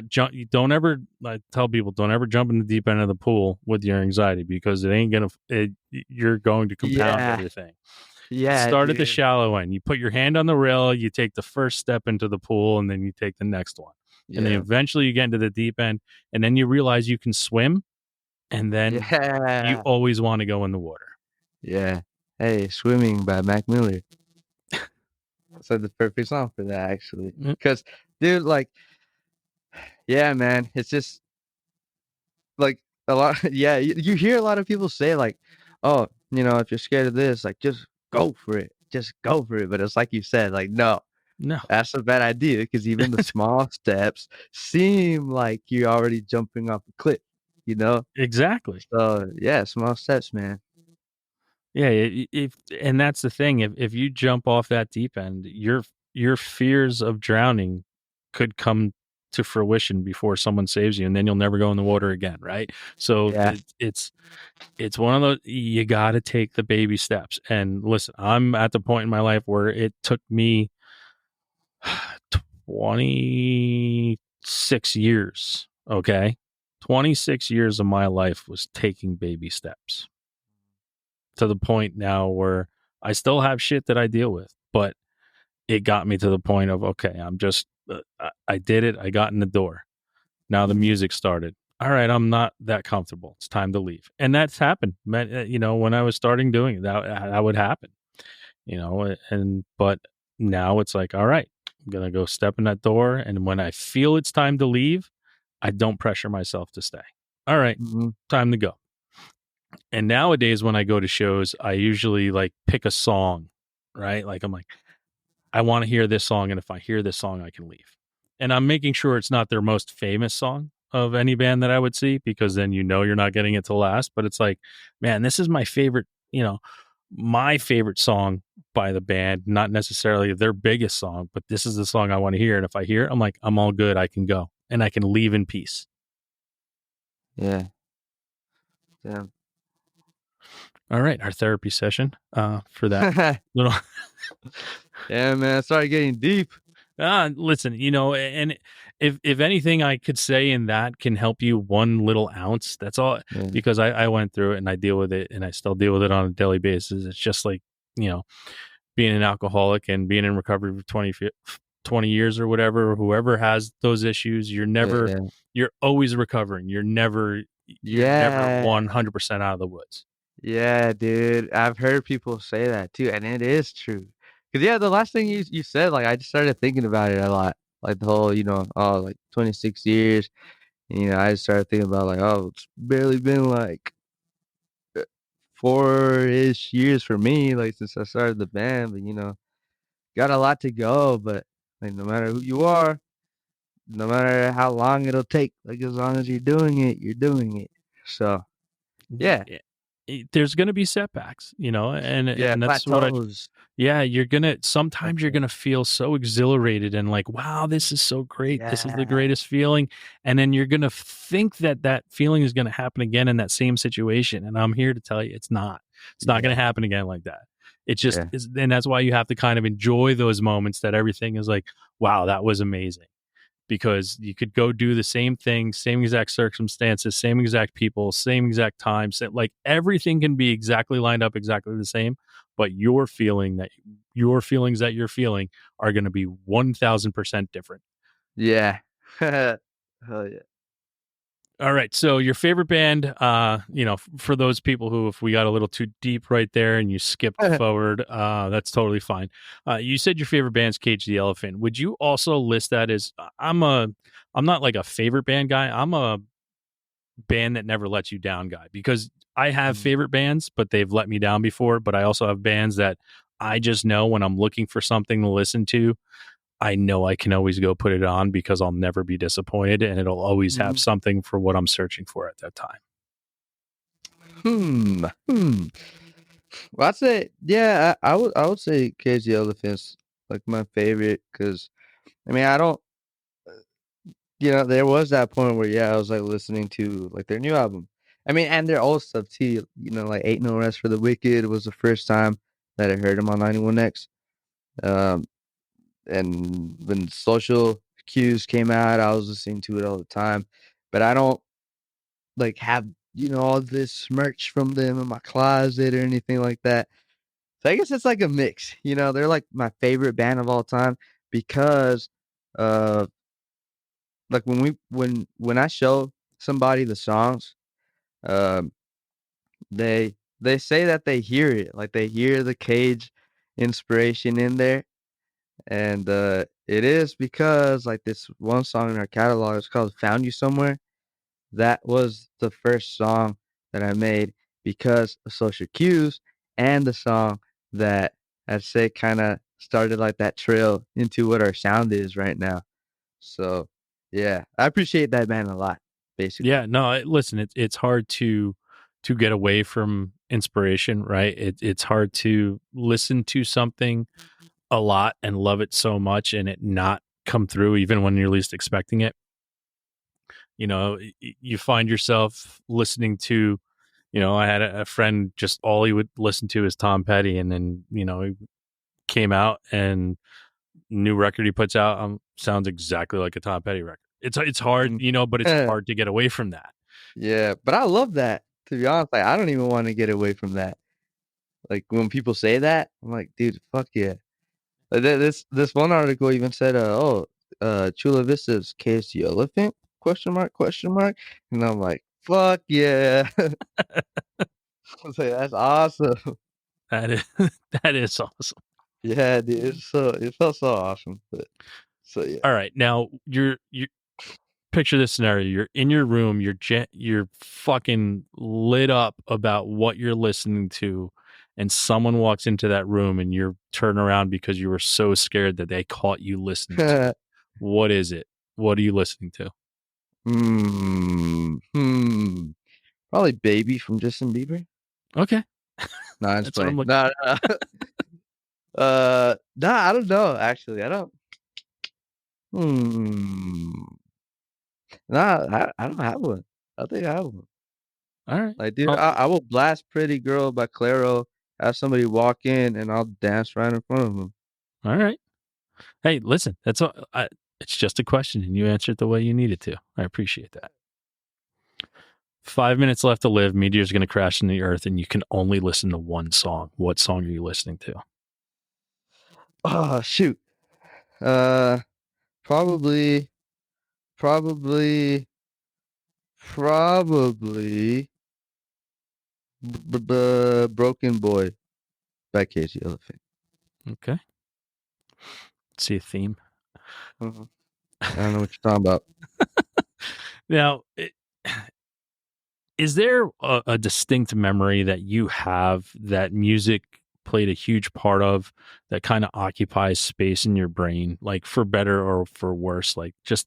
A: jump. You don't ever, I tell people, don't ever jump in the deep end of the pool with your anxiety, because you're going to compound
B: yeah,
A: everything.
B: yeah,
A: Start at the
B: dude,
A: shallow end. You put your hand on the rail, you take the first step into the pool, and then you take the next one. And then
B: yeah,
A: eventually you get into the deep end, and then you realize you can swim, and then you
B: yeah,
A: always want to go in the water.
B: yeah. Hey, Swimming by Mac Miller. That's like the perfect song for that, actually.
A: Mm,
B: Cause, dude, like, yeah, man, it's just like a lot. Yeah, you hear a lot of people say like, "Oh, if you're scared of this, like, just go for it, just go for it." But it's like you said, like, no,
A: no,
B: that's a bad idea, because even the small steps seem like you're already jumping off a cliff, you know?
A: exactly.
B: So yeah, small steps, man.
A: Yeah, if and that's the thing. If you jump off that deep end, your fears of drowning could come to fruition before someone saves you, and then you'll never go in the water again, right? So
B: Yeah,
A: it's one of those, you got to take the baby steps. And listen, I'm at the point in my life where it took me 26 years. Okay. 26 years of my life was taking baby steps, to the point now where I still have shit that I deal with, but it got me to the point of, okay, I'm just I did it. I got in the door. Now the
B: Mhm.
A: music started. All right, I'm not that comfortable. It's time to leave. And that's happened. You know, when I was starting doing it, that would happen. You know, and but now it's like, all right, I'm gonna go step in that door, and when I feel it's time to leave, I don't pressure myself to stay. All right,
B: Mhm.
A: time to go. And nowadays, when I go to shows, I usually like pick a song, right? Like I'm like, I want to hear this song, and if I hear this song, I can leave. And I'm making sure it's not their most famous song of any band that I would see, because then you know you're not getting it to last. But it's like, man, this is my favorite, you know, my favorite song by the band, not necessarily their biggest song, but this is the song I want to hear. And if I hear it, I'm like, I'm all good. I can go and I can leave in peace.
B: Yeah. Damn.
A: All right, our therapy session for that little.
B: Yeah, man. It started getting deep.
A: Listen, you know, and if anything I could say in that can help you one little ounce, that's all.
B: Yeah.
A: Because I went through it and I deal with it, and I still deal with it on a daily basis. It's just like, you know, being an alcoholic and being in recovery for 20 years or whatever, or whoever has those issues,
B: Yeah.
A: you're always recovering. You're never
B: Yeah.
A: 100% out of the woods.
B: Yeah, dude. I've heard people say that too, and it is true. 'Cause yeah, the last thing you said, like I just started thinking about it a lot. Like the whole, oh, like 26 years. I just started thinking about like, oh, it's barely been like 4-ish years for me, like since I started the band, but got a lot to go, but like no matter who you are, no matter how long it'll take, like as long as you're doing it, you're doing it. So yeah.
A: Yeah. There's going to be setbacks, you know,
B: Yeah,
A: and that's what I.
B: plateaus.
A: Yeah, sometimes you're
B: Plateau.
A: gonna feel so exhilarated and like, wow, this is so great. This is the
B: Yeah.
A: greatest feeling. And then you're gonna think that that feeling is gonna happen again in that same situation. And I'm here to tell you, it's not. It's not gonna
B: Yeah.
A: happen again like that. It just
B: Yeah.
A: is, and that's why you have to kind of enjoy those moments that everything is like, wow, that was amazing, because you could go do the same thing, same exact circumstances, same exact people, same exact times. Like everything can be exactly lined up, exactly the same, but your feelings that you're feeling are going to be 1000% different.
B: Yeah. Hell yeah.
A: All right. So your favorite band, you know, for those people who, if we got a little too deep right there and you skipped forward, that's totally fine. You said your favorite band's Cage the Elephant. Would you also list that as, I'm not like a favorite band guy. I'm a band that never lets you down guy, because I have
B: Mm.
A: favorite bands, but they've let me down before. But I also have bands that I just know when I'm looking for something to listen to, I know I can always go put it on because I'll never be disappointed, and it'll always have
B: Mhm.
A: something for what I'm searching for at that time.
B: Hmm. Well, I'd say, yeah, I would say Cage the Elephant's like my favorite because I mean I don't there was that point where I was like listening to like their new album. I mean, and their old stuff too. Like Ain't No Rest for the Wicked was the first time that I heard him on 91X. Um, and when Social Cues came out, I was listening to it all the time. But I don't like have all this merch from them in my closet or anything like that. So I guess it's like a mix. They're like my favorite band of all time because uh like when I show somebody the songs, um they say that they hear it, like they hear the Cage inspiration in there. And it is because like this one song in our catalog is called Found You Somewhere. That was the first song that I made because of Social Cues, and the song that I'd say kind of started like that trail into what our sound is right now. So, yeah, I appreciate that band a lot, basically.
A: Yeah, no, listen, it's hard to get away from inspiration, right? It's hard to listen to something a lot and love it so much and it not come through even when you're least expecting it. You know, you find yourself listening to, you know, I had a friend, just all he would listen to is Tom Petty, and then, you know, he came out and new record he puts out sounds exactly like a Tom Petty record. It's hard,
B: Mhm.
A: you know, but it's hard to get away from that.
B: Yeah, but I love that. To be honest, like I don't even want to get away from that. Like when people say that, I'm like, dude, fuck yeah. This one article even said, "Oh, Chula Vista's KFC Elephant? Question mark, question mark. And I'm like, fuck yeah. I was like, that's awesome.
A: That is that is awesome.
B: Yeah, dude. It felt so awesome. But so yeah.
A: All right, now you picture this scenario. You're in your room. You're fucking lit up about what you're listening to, and someone walks into that room, and you're turning around because you were so scared that they caught you listening to it. What is it? What are you listening to?
B: Probably Baby from Justin Bieber.
A: Okay,
B: No, I'm just
A: that's what I'm
B: playing.
A: looking.
B: No, no. Nah, I don't know. Actually, I don't. Hmm. Nah, I don't have one. I think I have one.
A: All right.
B: Like, dude,
A: Well,
B: I will blast "Pretty Girl" by Clairo. Have somebody walk in, and I'll dance right in front of them.
A: all right. Hey, listen. That's all. It's just a question, and you answered the way you needed to. I appreciate that. 5 minutes left to live. Meteor's going to crash into the earth, and you can only listen to one song. What song are you listening to?
B: Oh shoot. Uh, probably, probably, probably, "Broken Boy" by Casey Elephant.
A: Okay. See a theme.
B: Mhm. I don't know what you're talking about.
A: Now, is there a distinct memory that you have that music played a huge part of that kind of occupies space in your brain, like for better or for worse? Like just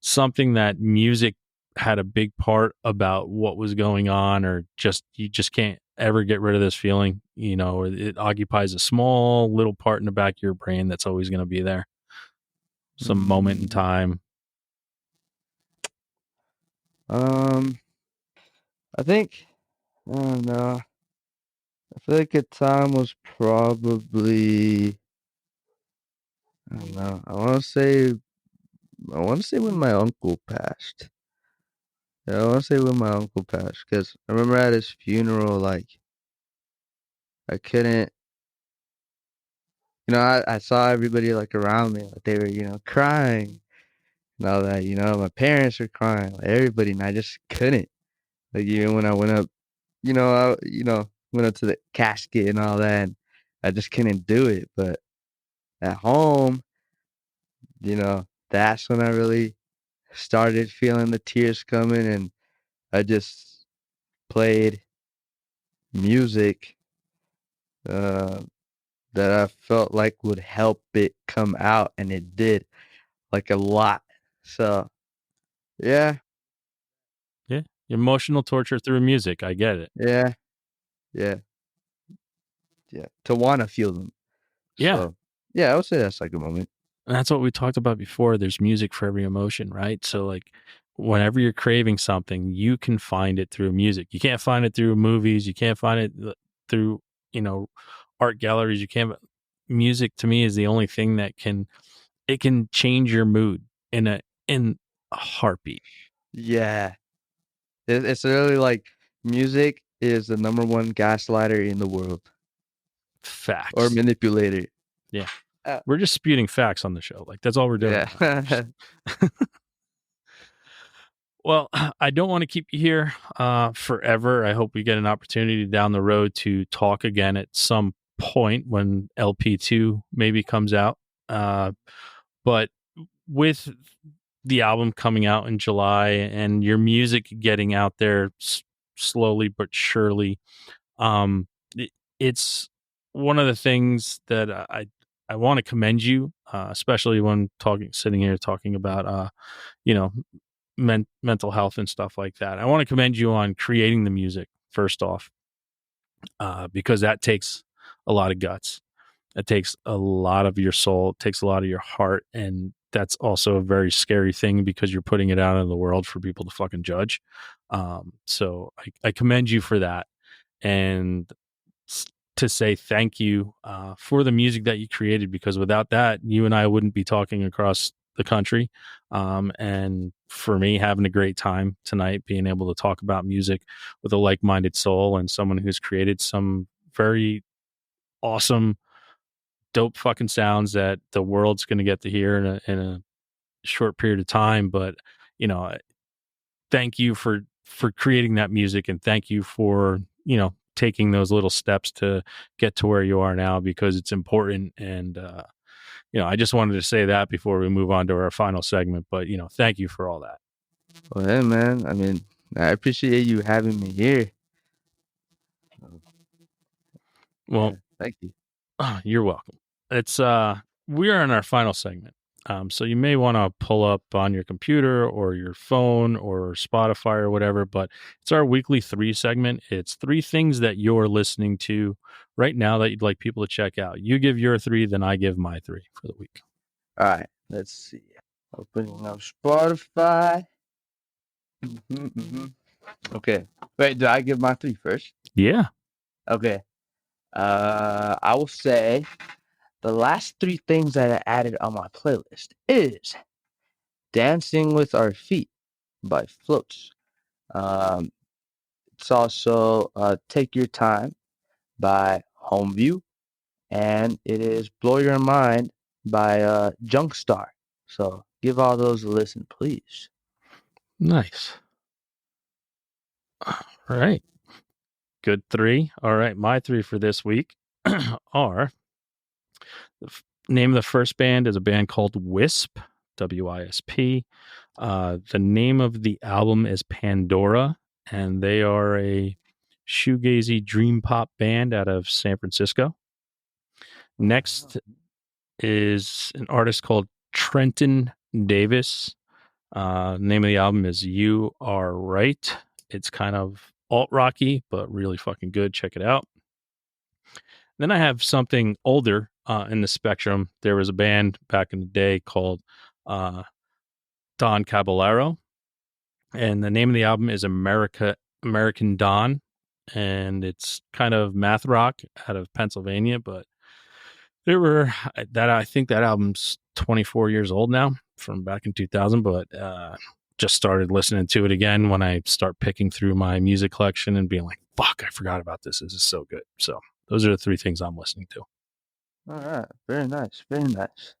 A: something that music had a big part about what was going on, or just you just can't ever get rid of this feeling, or it occupies a small little part in the back of your brain that's always going to be there. Some moment in
B: Mm,
A: time.
B: um, I think, I don't know. I feel like a time was probably, I don't know. I want to say when my uncle passed. Yeah, I want to say when my uncle passed because I remember at his funeral, like I couldn't, I saw everybody like around me, like they were, crying and all that. My parents were crying, like everybody, and I just couldn't. Like even when I went up, went up to the casket and all that, and I just couldn't do it. But at home, that's when I really started feeling the tears coming, and I just played music uh, that I felt like would help it come out, and it did, like a lot. So yeah,
A: Yeah. Emotional torture through music. I get it.
B: yeah, yeah, yeah. To want to feel them.
A: Yeah.
B: So yeah, I would say that's like a moment.
A: And that's what we talked about before. There's music for every emotion, right? So like whenever you're craving something, you can find it through music. You can't find it through movies. You can't find it through, art galleries. You can't music to me is the only thing that can change your mood in a heartbeat.
B: Yeah, it's really like music is the number one gaslighter in the world, or
A: Facts.
B: manipulator.
A: Yeah.
B: Uh,
A: We're just spewing facts on the show. Like that's all we're doing.
B: yeah.
A: Well, I don't want to keep you here forever. I hope we get an opportunity down the road to talk again at some point when LP2 maybe comes out. But with the album coming out in July and your music getting out there slowly but surely, um, it's one of the things that I want to commend you, especially when sitting here talking about, you know, mental health and stuff like that. I want to commend you on creating the music first off, because that takes a lot of guts. It takes a lot of your soul. It takes a lot of your heart, and that's also a very scary thing because you're putting it out in the world for people to fucking judge. So I commend you for that, and to say thank you for the music that you created, because without that, you and I wouldn't be talking across the country. And for me, having a great time tonight, being able to talk about music with a like-minded soul and someone who's created some very awesome, dope fucking sounds that the world's going to get to hear in a short period of time, but thank you for creating that music, and thank you for taking those little steps to get to where you are now, because it's important. And I just wanted to say that before we move on to our final segment. But thank you for all that.
B: Well, hey, man. I mean, I appreciate you having me here.
A: Well,
B: yeah, thank you.
A: You're welcome. It's we are in our final segment. So you may want to pull up on your computer or your phone or Spotify or whatever, but it's our weekly 3 segment. It's 3 things that you're listening to right now that you'd like people to check out. You give your 3, then I give my 3 for the week.
B: All right, let's see. Opening up Spotify. Okay. Wait, do I give my 3 first?
A: Yeah.
B: Okay. I will say the last 3 things that I added on my playlist is Dancing with Our Feet by Floats. It's also Take Your Time by Homeview, and it is Blow Your Mind by Junkstar. So give all those a listen, please.
A: Nice. All right. Good 3. All right. My 3 for this week are name of the first band is a band called Wisp, W-I-S-P. The name of the album is Pandora, and they are a shoegazy dream pop band out of San Francisco. Next is an artist called Trenton Davis. Name of the album is You Are Right. It's kind of alt-rocky, but really fucking good. Check it out. Then I have something older in the spectrum. There was a band back in the day called Don Caballero, and the name of the album is American Don, and it's kind of math rock out of Pennsylvania. But I think that album's 24 years old now, from back in 2000. But just started listening to it again when I start picking through my music collection and being like, "Fuck, I forgot about this. This is so good." So those are the 3 things I'm listening to.
B: All right, very nice, very nice.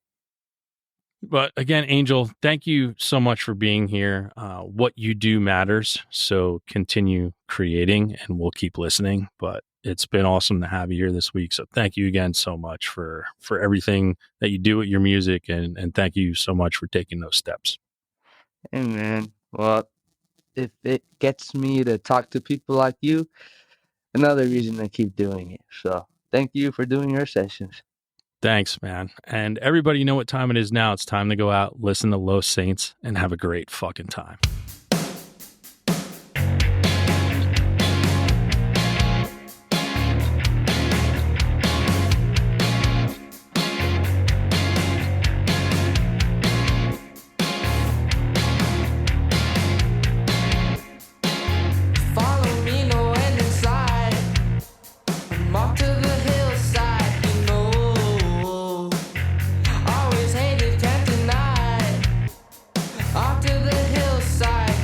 A: But again, Angel, thank you so much for being here. What you do matters, so continue creating, and we'll keep listening. But it's been awesome to have you here this week. So thank you again so much for everything that you do with your music, and thank you so much for taking those steps.
B: Hey, man. Well, if it gets me to talk to people like you, another reason to keep doing it. So thank you for doing your sessions.
A: Thanks, man. And everybody, you know what time it is now. It's time to go out, listen to Los Saints, and have a great fucking time.
C: Off to the hillside.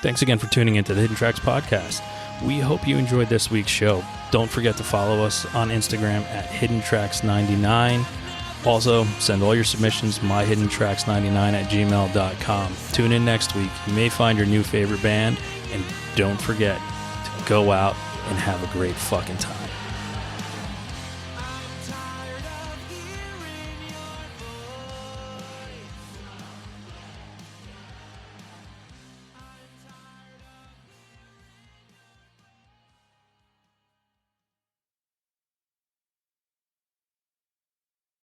A: Thanks again for tuning into the Hidden Tracks podcast. We hope you enjoyed this week's show. Don't forget to follow us on Instagram at HiddenTracks99. Also, send all your submissions myhiddentracks99@gmail.com. Tune in next week. You may find your new favorite band, and don't forget to go out and have a great fucking time.